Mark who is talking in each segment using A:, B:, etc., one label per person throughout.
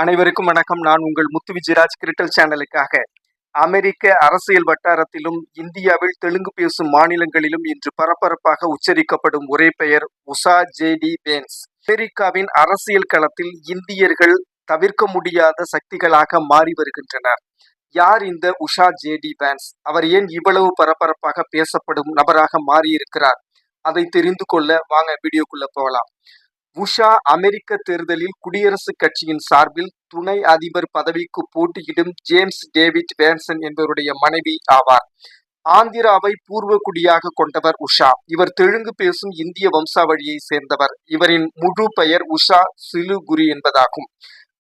A: அனைவருக்கும் வணக்கம். நான் உங்கள் முத்து விஜயராஜ். கிரிட்டல் சேனலுக்காக. அமெரிக்க அரசியல் வட்டாரத்திலும் இந்தியாவில் தெலுங்கு பேசும் மாநிலங்களிலும் இன்று பரபரப்பாக உச்சரிக்கப்படும் ஒரே பெயர் உஷா ஜேடி வேன்ஸ். அமெரிக்காவின் அரசியல் களத்தில் இந்தியர்கள் தவிர்க்க முடியாத சக்திகளாக மாறி வருகின்றனர். யார் இந்த உஷா ஜேடி வேன்ஸ்? அவர் ஏன் இவ்வளவு பரபரப்பாக பேசப்படும் நபராக மாறியிருக்கிறார்? அதை தெரிந்து கொள்ள வாங்க வீடியோக்குள்ள போகலாம். உஷா அமெரிக்க தேர்தலில் குடியரசுக் கட்சியின் சார்பில் துணை அதிபர் பதவிக்கு போட்டியிடும் ஜேம்ஸ் டேவிட் வேன்சன் என்பவருடைய மனைவி ஆவார். ஆந்திராவை பூர்வ குடியாக கொண்டவர் உஷா. இவர் தெலுங்கு பேசும் இந்திய வம்சாவழியை சேர்ந்தவர். இவரின் முழு பெயர் உஷா சிலுகுரி என்பதாகும்.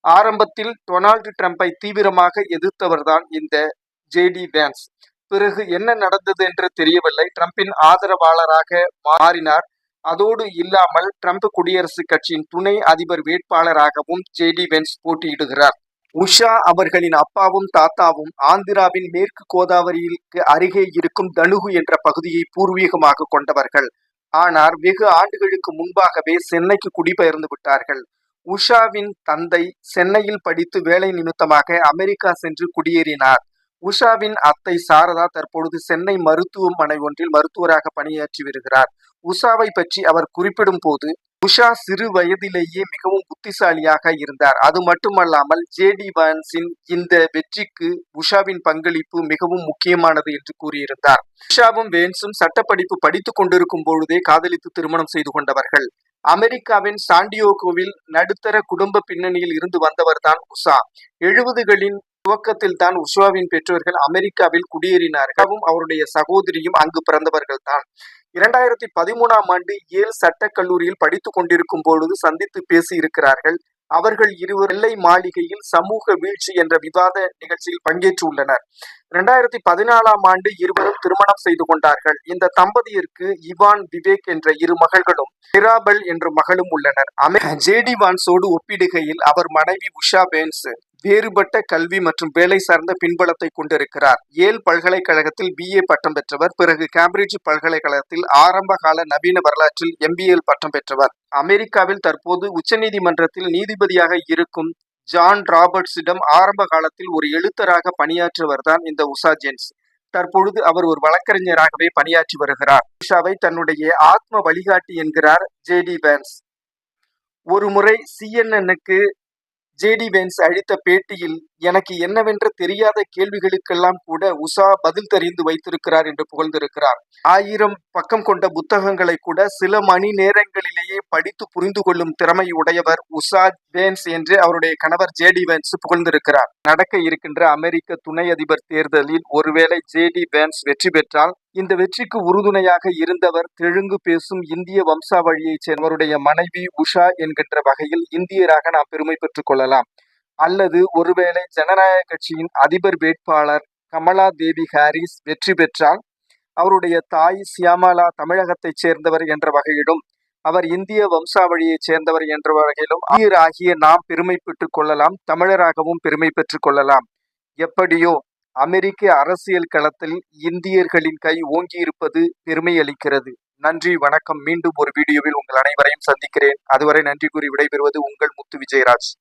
A: ஆரம்பத்தில் டொனால்டு டிரம்பை தீவிரமாக எதிர்த்தவர்தான் இந்த ஜேடி வேன்ஸ். பிறகு என்ன நடந்தது என்று தெரியவில்லை. டிரம்பின் ஆதரவாளராக மாறினார். அதோடு இல்லாமல் டிரம்ப் குடியரசுக் கட்சியின் துணை அதிபர் வேட்பாளராகவும் ஜேடி வென்ஸ் போட்டியிடுகிறார். உஷா அவர்களின் அப்பாவும் தாத்தாவும் ஆந்திராவின் மேற்கு கோதாவரிக்கு அருகே இருக்கும் தனுகு என்ற பகுதியை பூர்வீகமாக கொண்டவர்கள். ஆனால் வெகு ஆண்டுகளுக்கு முன்பாகவே சென்னைக்கு குடிபெயர்ந்து விட்டார்கள். உஷாவின் தந்தை சென்னையில் படித்து வேலை நிமித்தமாக அமெரிக்கா சென்று குடியேறினார். உஷாவின் அத்தை சாரதா தற்பொழுது சென்னை மருத்துவமனை ஒன்றில் மருத்துவராக பணியாற்றி வருகிறார். உஷாவை பற்றி அவர் குறிப்பிடும் போது, உஷா சிறு வயதிலேயே மிகவும் புத்திசாலியாக இருந்தார். அது மட்டுமல்லாமல் ஜேடி வேன்ஸின் இந்த வெற்றிக்கு உஷாவின் பங்களிப்பு மிகவும் முக்கியமானது என்று கூறியிருந்தார். உஷாவும் வேன்ஸும் சட்டப்படிப்பு படித்துக் கொண்டிருக்கும் பொழுதே காதலித்து திருமணம் செய்து கொண்டவர்கள். அமெரிக்காவின் சாண்டியோகோவில் நடுத்தர குடும்ப பின்னணியில் இருந்து வந்தவர்தான் உஷா. 70களின் துவக்கத்தில் தான் உஷாவின் பெற்றோர்கள் அமெரிக்காவில் குடியேறினார்கள். அவருடைய சகோதரியும் அங்கு பிறந்தவர்கள் தான். 2013ஆம் ஆண்டு ஏல் சட்டக் கல்லூரியில் படித்துக் கொண்டிருக்கும் பொழுது சந்தித்து பேசி இருக்கிறார்கள். அவர்கள் இருவர் வெள்ளை மாளிகையில் சமூக வீழ்ச்சி என்ற விவாத நிகழ்ச்சியில் பங்கேற்றுள்ளனர். 2014ஆம் ஆண்டு இருவரும் திருமணம் செய்து கொண்டார்கள். இந்த தம்பதியருக்கு இவான் விவேக் என்ற இரு மகள்களும் மிராபல் என்ற மகளும் உள்ளனர். ஜேடி வான்ஸோடு ஒப்பிடுகையில் அவர் மனைவி உஷா வேன்ஸ் வேறுபட்ட கல்வி மற்றும் வேலை சார்ந்த பின்புலத்தை கொண்டிருக்கிறார். ஏல் பல்கலைக்கழகத்தில் BA பட்டம் பெற்றவர். பிறகு கேம்பிரிட்ஜ் பல்கலைக்கழகத்தில் ஆரம்ப கால நவீன வரலாற்றில் MBA பட்டம் பெற்றவர். அமெரிக்காவில் தற்போது உச்சநீதிமன்றத்தில் நீதிபதியாக இருக்கும் ஜான் ராபர்ட்ஸிடம் ஆரம்ப காலத்தில் ஒரு எழுத்தராக பணியாற்றுவர் தான் இந்த உஷா ஜேன்ஸ். தற்பொழுது அவர் ஒரு வழக்கறிஞராகவே பணியாற்றி வருகிறார். உஷாவை தன்னுடைய ஆத்ம வழிகாட்டி என்கிறார் ஜேடி வேன்ஸ். ஒரு முறை CNN-க்கு ஜேடி வேன்ஸ் அளித்த பேட்டியில், எனக்கு என்னவென்று தெரியாத கேள்விகளுக்கெல்லாம் கூட உஷா பதில் தெரிந்து வைத்திருக்கிறார் என்று புகழ்ந்திருக்கிறார். 1000 பக்கம் கொண்ட புத்தகங்களை கூட சில மணி நேரங்களிலேயே படித்து புரிந்து கொள்ளும் திறமை உடையவர் உஷா வேன்ஸ் என்று அவருடைய கணவர் ஜேடி வேன்ஸ் புகழ்ந்திருக்கிறார். நடக்க இருக்கின்ற அமெரிக்க துணை அதிபர் தேர்தலில் ஒருவேளை ஜேடி வேன்ஸ் வெற்றி பெற்றால், இந்த வெற்றிக்கு உறுதுணையாக இருந்தவர் தெலுங்கு பேசும் இந்திய வம்சாவழியைச் சேர்ந்தவருடைய மனைவி உஷா என்கின்ற வகையில் இந்தியராக நாம் பெருமை பெற்றுக் கொள்ளலாம். அல்லது ஒருவேளை ஜனநாயக கட்சியின் அதிபர் வேட்பாளர் கமலா தேவி ஹாரிஸ் வெற்றி பெற்றால், அவருடைய தாய் சியாமலா தமிழகத்தைச் சேர்ந்தவர் என்ற வகையிலும், அவர் இந்திய வம்சாவழியைச் சேர்ந்தவர் என்ற வகையிலும் இந்தியராகிய நாம் பெருமை பெற்றுக் கொள்ளலாம். தமிழராகவும் பெருமை பெற்றுக் கொள்ளலாம். எப்படியோ அமெரிக்க அரசியல் களத்தில் இந்தியர்களின் கை ஓங்கி இருப்பது பெருமை அளிக்கிறது. நன்றி, வணக்கம். மீண்டும் ஒரு வீடியோவில் உங்கள் அனைவரையும் சந்திக்கிறேன். அதுவரை நன்றி கூறி விடைபெறுவது உங்கள் முத்து விஜயராஜ்.